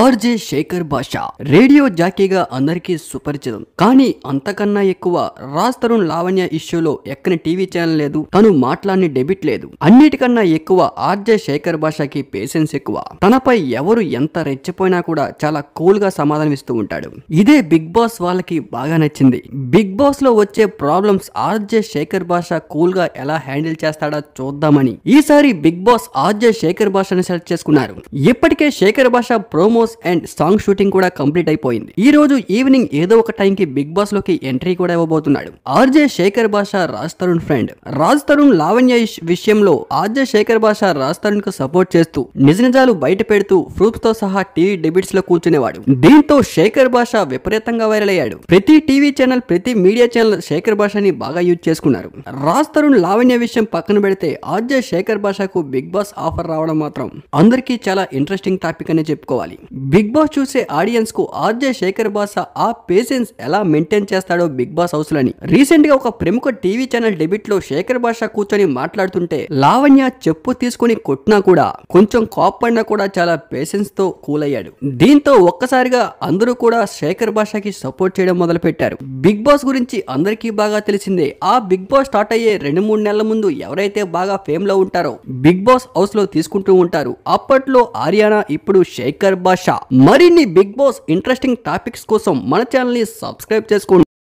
RJ Shekhar భాష radio జాకీగా అందరికీ సుపరిచితం. కానీ అంతకన్నా ఎక్కువ రాజ్ తరుణ్ లావణ్య ఇష్యూలో ఎక్కని టీవీ ఛానల్ లేదు, తను మాట్లాడిన డెబిట్ లేదు. అన్నిటికన్నా ఎక్కువ ఆర్జే శేఖర్ భాషకి పేషెన్స్ ఎక్కువ. తనపై ఎవరు ఎంత రెచ్చిపోయినా కూడా చాలా కూల్ గా సమాధానం ఇస్తూ ఉంటాడు. ఇదే బిగ్ బాస్ వాళ్ళకి బాగా నచ్చింది. బిగ్ బాస్ లో వచ్చే ప్రాబ్లమ్స్ ఆర్జే శేఖర్ భాష కూల్ గా ఎలా హ్యాండిల్ చేస్తాడో చూద్దామని ఈసారి బిగ్ బాస్ ఆర్జే శేఖర్ భాషను సెలెక్ట్ చేసుకున్నారు. ఇప్పటికే శేఖర్ భాష ప్రోమోస్ అండ్ సాంగ్ షూటింగ్ కూడా కంప్లీట్ అయిపోయింది. ఈ రోజు ఈవినింగ్ ఏదో ఒక టైం కి బిగ్ బాస్ లోకి ఎంట్రీ కూడా ఇవ్వబోతున్నాడు. ఆర్జే శేఖర్ భాష రాజ్ తరుణ్ ఫ్రెండ్. రాజ్ తరుణ్ లావణ్య విషయంలో ఆర్జే శేఖర్ భాష రాజ్ తరుణ్ కు సపోర్ట్ చేస్తూ నిజ నిజాలు బయట పెడుతూ ప్రూఫ్స్ తో సహా టీవీ డెబిట్స్ లో కూర్చునేవాడు. దీంతో శేఖర్ భాష విపరీతంగా వైరల్ అయ్యాడు. ప్రతి టీవీ ఛానల్, ప్రతి మీడియా ఛానల్ శేఖర్ భాషని బాగా యూజ్ చేసుకున్నారు. రాజ్ తరుణ్ లావణ్య విషయం పక్కన పెడితే ఆర్జే శేఖర్ భాషకు బిగ్ బాస్ ఆఫర్ రావడం మాత్రం అందరికీ చాలా ఇంట్రెస్టింగ్ టాపిక్ అనే చెప్పుకోవాలి. బిగ్ బాస్ చూసే ఆడియన్స్ కు ఆర్జే శేఖర్ భాష ఆ పేషెన్స్ ఎలా మెయింటైన్ చేస్తాడో బిగ్ బాస్ హౌస్ లని రీసెంట్ గా ఒక ప్రముఖ టీవీ ఛానల్ డెబిట్ లో శేఖర్ భాష కూర్చొని మాట్లాడుతుంటే లావణ్య చెప్పు తీసుకుని కొట్టినా కూడా, కొంచెం కోప్పడినా కూడా చాలా పేషెన్స్ తో కూల్ అయ్యాడు. దీంతో ఒక్కసారిగా అందరూ కూడా శేఖర్ భాషకి సపోర్ట్ చేయడం మొదలు పెట్టారు. బిగ్ బాస్ గురించి అందరికీ బాగా తెలిసిందే. ఆ బిగ్ బాస్ స్టార్ట్ అయ్యే 2-3 నెలల ముందు ఎవరైతే బాగా ఫేమ్ లో ఉంటారో బిగ్ బాస్ హౌస్ లో తీసుకుంటూ ఉంటారు. అప్పట్లో ఆర్యానా, ఇప్పుడు శేఖర్ భాష. మరిన్ని బిగ్ బాస్ ఇంట్రెస్టింగ్ టాపిక్స్ కోసం మన ఛానల్ ని సబ్స్క్రైబ్ చేసుకోండి.